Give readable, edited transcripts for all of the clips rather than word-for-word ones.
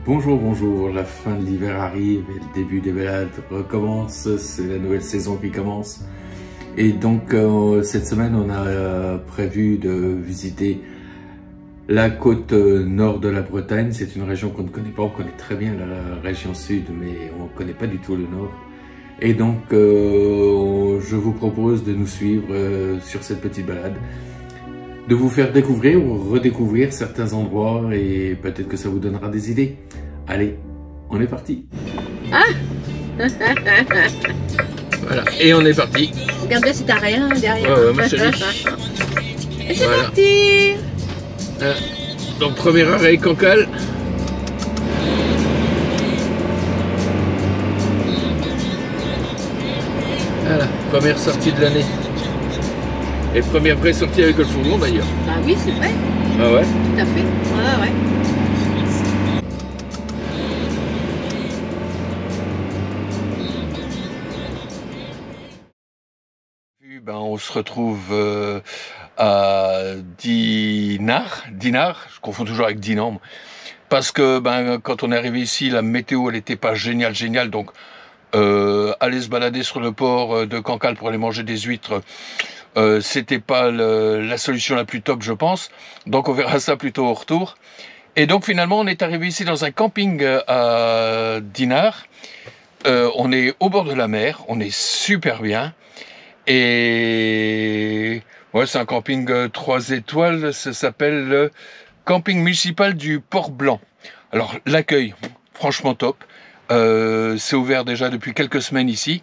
Bonjour, bonjour, la fin de l'hiver arrive et le début des balades recommence, c'est la nouvelle saison qui commence. Et donc cette semaine on a prévu de visiter la côte nord de la Bretagne. C'est une région qu'on ne connaît pas, on connaît très bien la région sud mais on ne connaît pas du tout le nord. Et donc je vous propose de nous suivre sur cette petite balade, de vous faire découvrir ou redécouvrir certains endroits et peut-être que ça vous donnera des idées. Allez, on est parti. Ah. Voilà, et on est parti. Regarde bien si t'as rien derrière. Ouais, moi je te dis. Et c'est parti. Donc premier arrêt, Cancale. Voilà, première sortie de l'année. Et première vraie sortie avec le fourgon d'ailleurs. Bah oui, c'est vrai. Ah ouais? Tout à fait. Ah ouais. Ben, on se retrouve à Dinard, je confonds toujours avec Dinan, parce que ben, quand on est arrivé ici, la météo elle n'était pas géniale, donc aller se balader sur le port de Cancale pour aller manger des huîtres, c'était pas la solution la plus top je pense, donc on verra ça plutôt au retour. Et donc finalement on est arrivé ici dans un camping à Dinard, on est au bord de la mer, on est super bien. Et ouais, c'est un camping 3 étoiles, ça s'appelle le camping municipal du Port-Blanc. Alors l'accueil, franchement top. C'est ouvert déjà depuis quelques semaines ici.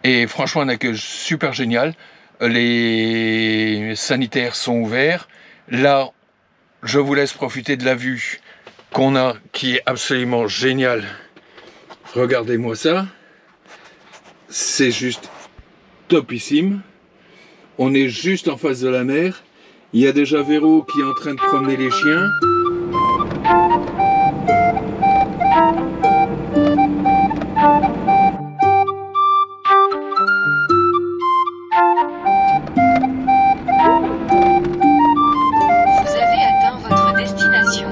Et franchement un accueil super génial. Les sanitaires sont ouverts. Là, je vous laisse profiter de la vue qu'on a, qui est absolument géniale. Regardez-moi ça. C'est juste topissime. On est juste en face de la mer. Il y a déjà Véro qui est en train de promener les chiens. Vous avez atteint votre destination.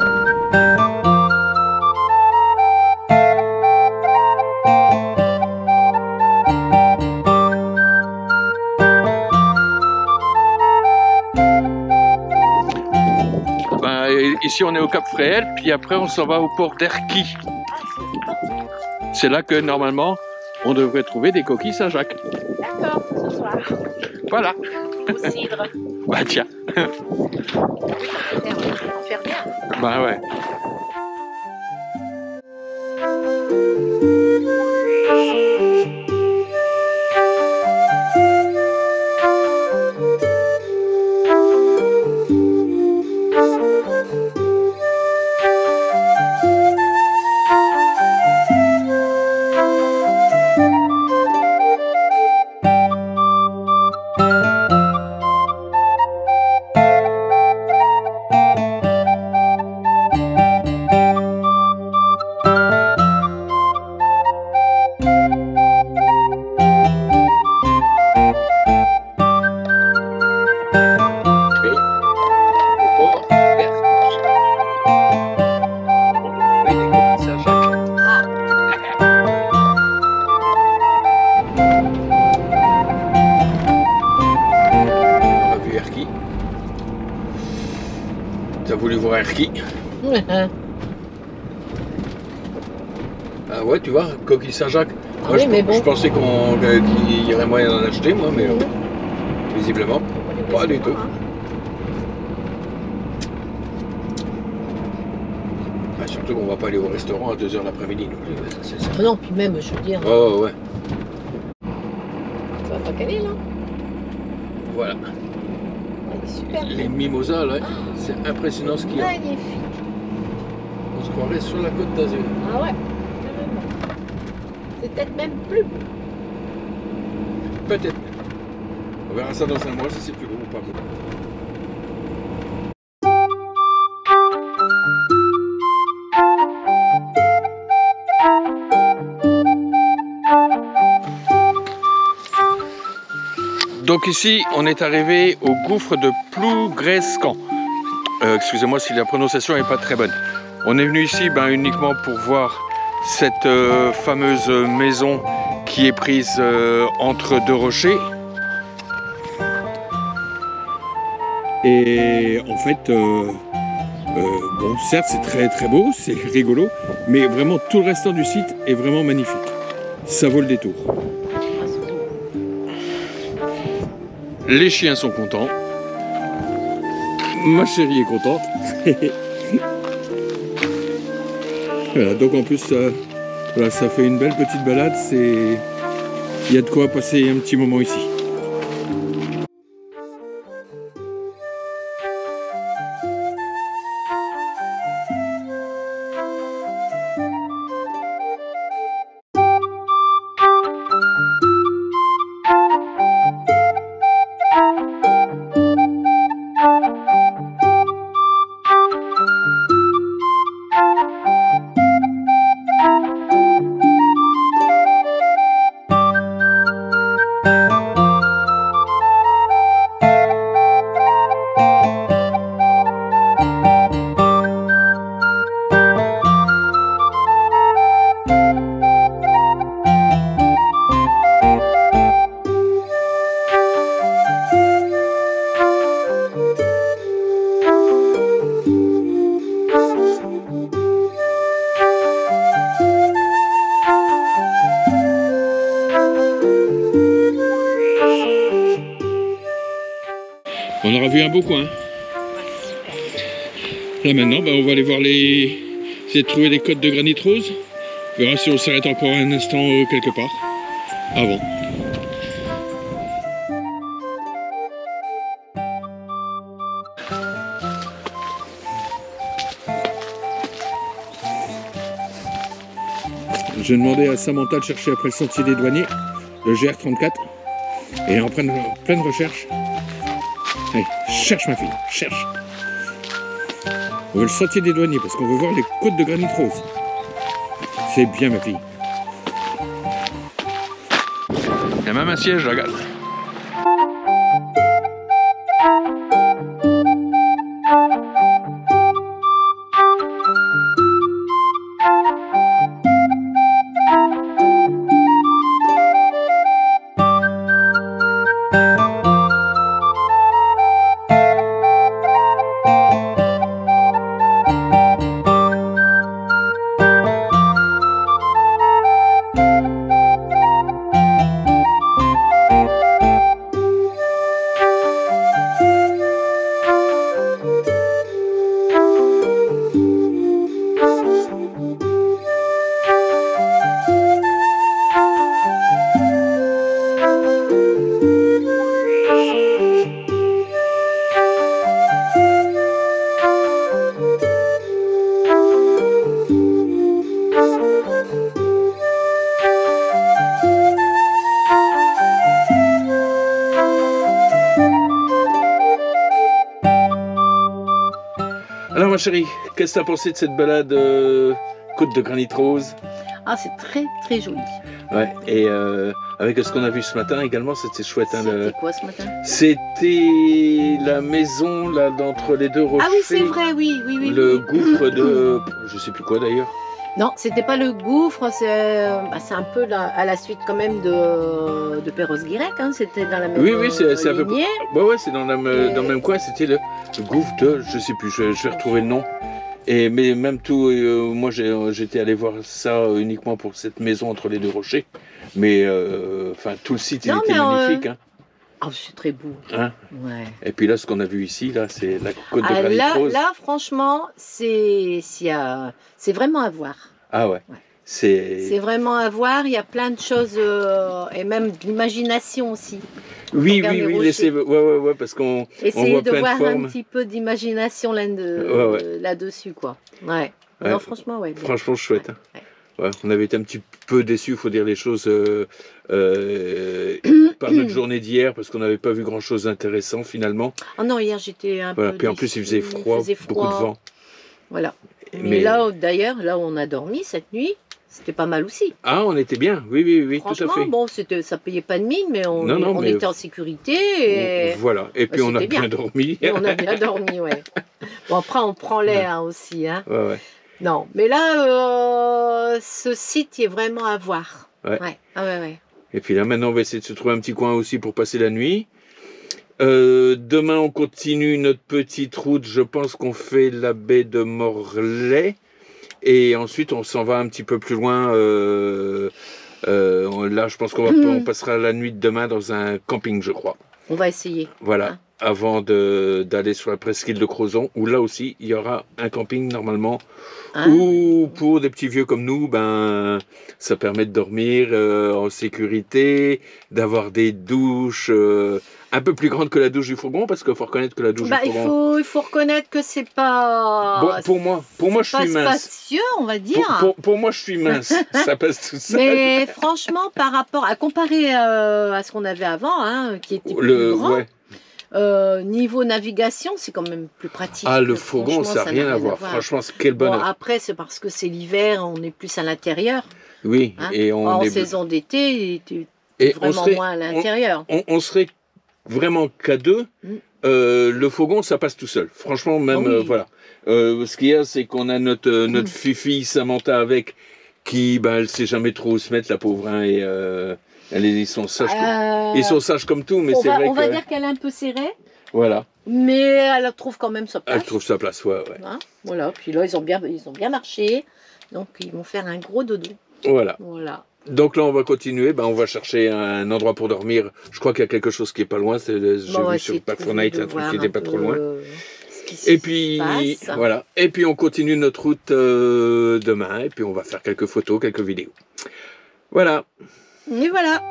Ici on est au Cap Fréhel, puis après on s'en va au port d'Erquy. C'est là que normalement on devrait trouver des coquilles Saint-Jacques. D'accord, ce soir. Voilà. Au cidre. Bah tiens. On faire bien. Bah ouais. T'as voulu voir Erquy? Ah ouais, tu vois, coquille Saint-Jacques. Ah oui, mais bon. Je pensais qu'il y aurait moyen d'en acheter, moi, mais visiblement, pas du tout. Bah, surtout qu'on va pas aller au restaurant à 2 h l'après-midi. Non, puis même, je veux dire. Oh ouais. Ça va pas caler là? Voilà. Super. Les mimosas, là, c'est impressionnant ce qu'il y a. Magnifique. On se croirait sur la côte d'Azur. Ah ouais, carrément. C'est peut-être même plus beau. Peut-être. On verra ça dans un mois si c'est plus beau ou pas beau. Donc ici, on est arrivé au gouffre de Plougrescan. Excusez-moi si la prononciation n'est pas très bonne. On est venu ici uniquement pour voir cette fameuse maison qui est prise entre deux rochers. Et en fait, bon, certes c'est très très beau, c'est rigolo, mais vraiment tout le restant du site est vraiment magnifique. Ça vaut le détour. Les chiens sont contents. Ma chérie est contente. Voilà, donc en plus, voilà, ça fait une belle petite balade. Il y a de quoi passer un petit moment ici. On aura vu un beau coin. Là maintenant, on va aller voir essayer de trouver les côtes de granit rose. On verra si on s'arrête encore un instant quelque part avant. J'ai demandé à Samantha de chercher après le sentier des douaniers, le GR34, et en pleine recherche. Allez, cherche ma fille, cherche. On veut le sentier des douaniers parce qu'on veut voir les côtes de granit rose. C'est bien ma fille. Il y a même un siège, regarde. Alors ma chérie, qu'est-ce que tu as pensé de cette balade côte de granit rose? Ah, c'est très très joli. Ouais, et avec ce qu'on a vu ce matin également, c'était chouette. Hein, C'était quoi ce matin? C'était la maison là d'entre les deux rochers. Ah oui, c'est vrai, oui. Le gouffre de... je sais plus quoi d'ailleurs. Non, c'était pas le gouffre, c'est un peu à la suite quand même de Perros-Guirec, hein, c'était dans la même Oui, c'est à peu près. lignée. Ouais, c'est dans le même coin, c'était le gouffre de... je sais plus, je vais retrouver le nom. Mais même tout, moi j'étais allé voir ça uniquement pour cette maison entre les deux rochers. Mais enfin tout le site il était magnifique. Hein. Oh, c'est très beau. Hein? Ouais. Et puis là, ce qu'on a vu ici, là, c'est la côte de granit rose. Là, franchement, c'est vraiment à voir. Ah ouais. C'est vraiment à voir. Il y a plein de choses et même d'imagination aussi. Oui, ouais, parce qu'on voit de plein voir de formes. un petit peu d'imagination là-dessus, quoi. Ouais. Non, franchement, ouais. Franchement, chouette. Ouais. Ouais, on avait été un petit peu déçus, il faut dire les choses, par notre journée d'hier, parce qu'on n'avait pas vu grand-chose d'intéressant finalement. Oh non, hier j'étais un peu Puis en plus il faisait froid, beaucoup de vent. Voilà. Mais là, d'ailleurs, là où on a dormi cette nuit, c'était pas mal aussi. Ah, on était bien, oui, tout à fait. Franchement, bon, ça payait pas de mine, mais on était en sécurité. Et... Voilà, et puis on a bien dormi. Et on a bien dormi, ouais. Bon, après, on prend l'air aussi, hein. Ouais. Non, mais là, ce site il est vraiment à voir. Ouais. Ouais. Ah ouais, ouais. Et puis là, maintenant, on va essayer de se trouver un petit coin aussi pour passer la nuit. Demain, on continue notre petite route. Je pense qu'on fait la baie de Morlaix. Et ensuite, on s'en va un petit peu plus loin. Là, je pense on passera la nuit de demain dans un camping, je crois. On va essayer. Voilà. Hein. Avant d'aller sur la presqu'île de Crozon, où là aussi, il y aura un camping normalement. Hein? Ou pour des petits vieux comme nous, ben, ça permet de dormir en sécurité, d'avoir des douches un peu plus grandes que la douche du fourgon, parce qu'il faut reconnaître que la douche du fourgon... il faut reconnaître que c'est pas... Bon, pour moi, je suis mince. Spacieux, on va dire. Pour moi, je suis mince. Ça passe tout seul. Mais franchement, par rapport à comparer à ce qu'on avait avant, hein, qui était plus grand, ouais. Niveau navigation, c'est quand même plus pratique. Ah, le fourgon, ça n'a rien à voir. Franchement, quel bonheur. Bon, après, c'est parce que c'est l'hiver, on est plus à l'intérieur. Oui, hein. et en saison d'été, vraiment moins à l'intérieur. On serait vraiment qu'à deux. Le fourgon, ça passe tout seul. Franchement, même, oui. voilà. Ce qu'il y a, c'est qu'on a notre Fifi Samantha avec, qui, ben, elle sait jamais trop où se mettre, la pauvre, hein, et ils sont sages. Ils sont sages comme tout, mais c'est vrai on va dire qu'elle est un peu serrée. Voilà. Mais elle trouve quand même sa place. Elle trouve sa place, ouais. Hein, voilà. Puis là, ils ont bien marché, donc ils vont faire un gros dodo. Voilà. Donc là, on va continuer. Ben, on va chercher un endroit pour dormir. Je crois qu'il y a quelque chose qui est pas loin. J'ai vu sur Pack4Night un truc qui n'était pas trop loin. Et puis voilà. Et puis on continue notre route demain. Et puis on va faire quelques photos, quelques vidéos. Voilà. Et voilà.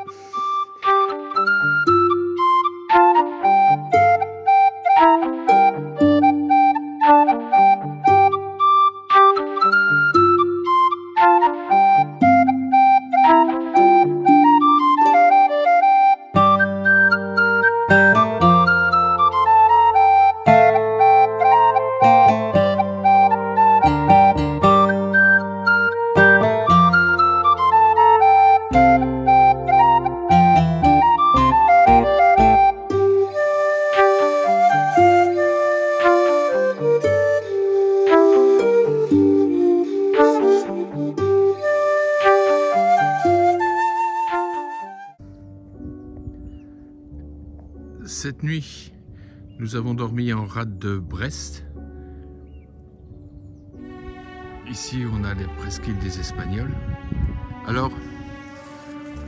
Cette nuit, nous avons dormi en rade de Brest. Ici, on a les presqu'îles des Espagnols. Alors,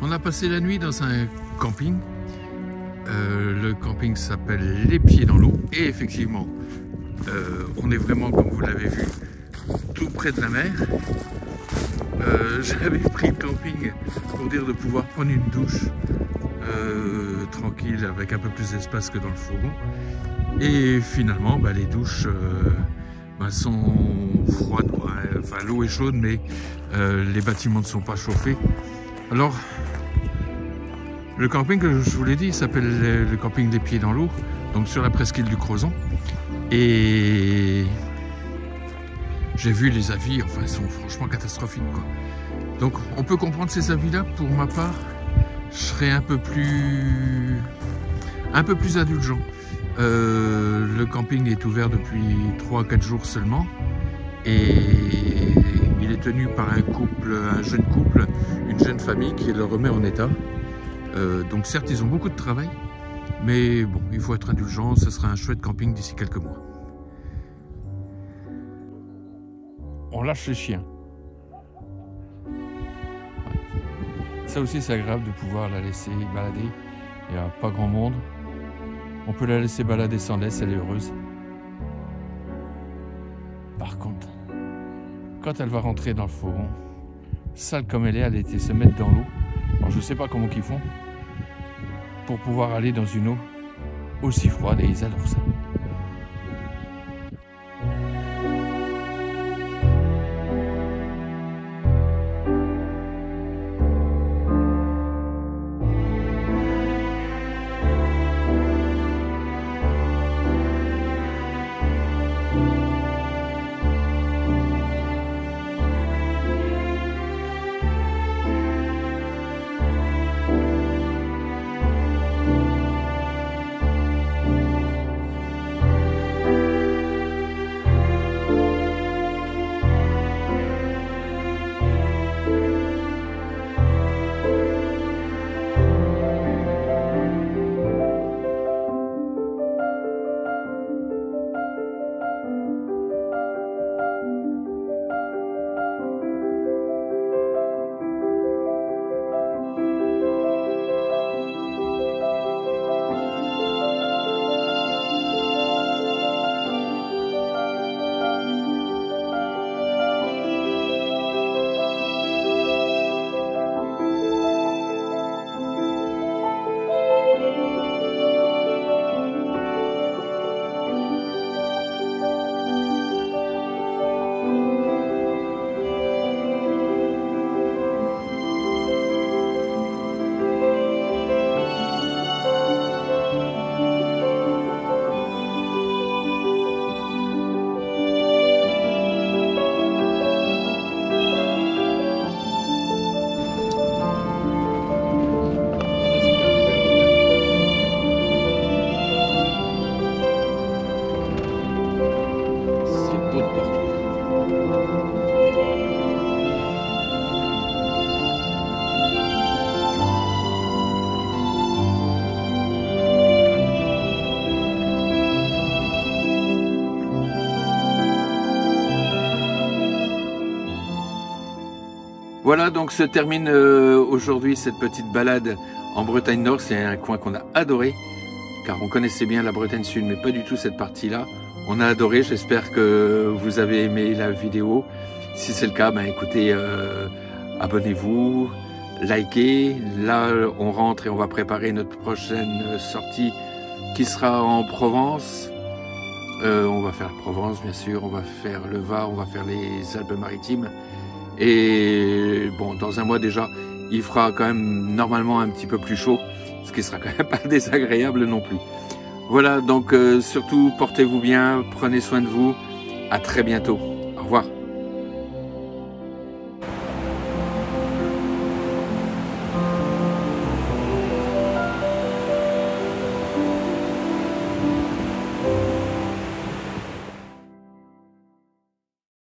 on a passé la nuit dans un camping. Le camping s'appelle Les Pieds dans l'eau. Et effectivement, on est vraiment, comme vous l'avez vu, tout près de la mer. J'avais pris le camping pour dire de pouvoir prendre une douche tranquille avec un peu plus d'espace que dans le fourgon. Et finalement, bah, les douches sont froides. Enfin, l'eau est chaude, mais les bâtiments ne sont pas chauffés. Alors, le camping que je vous l'ai dit, il s'appelle le camping des Pieds dans l'eau, donc sur la presqu'île du Crozon. Et j'ai vu les avis, enfin, ils sont franchement catastrophiques, quoi. Donc, on peut comprendre ces avis-là. Pour ma part, je serais un peu plus indulgent. Le camping est ouvert depuis 3 à 4 jours seulement et il est tenu par un jeune couple, une jeune famille qui le remet en état. Donc certes, ils ont beaucoup de travail, mais bon, il faut être indulgent, ce sera un chouette camping d'ici quelques mois. On lâche les chiens. Ça aussi, c'est agréable de pouvoir la laisser balader. Il n'y a pas grand monde. On peut la laisser balader sans laisse, elle est heureuse. Par contre, quand elle va rentrer dans le fourgon, sale comme elle a été se mettre dans l'eau. Alors je ne sais pas comment ils font pour pouvoir aller dans une eau aussi froide, et ils adorent ça. Voilà, donc se termine aujourd'hui cette petite balade en Bretagne Nord. C'est un coin qu'on a adoré, car on connaissait bien la Bretagne Sud, mais pas du tout cette partie-là. On a adoré, j'espère que vous avez aimé la vidéo. Si c'est le cas, ben écoutez, abonnez-vous, likez. Là, on rentre et on va préparer notre prochaine sortie qui sera en Provence. On va faire la Provence, bien sûr, on va faire le Var, on va faire les Alpes-Maritimes. Et bon, dans un mois déjà, il fera quand même normalement un petit peu plus chaud, ce qui sera quand même pas désagréable non plus. Voilà, donc surtout portez-vous bien, prenez soin de vous. À très bientôt. Au revoir.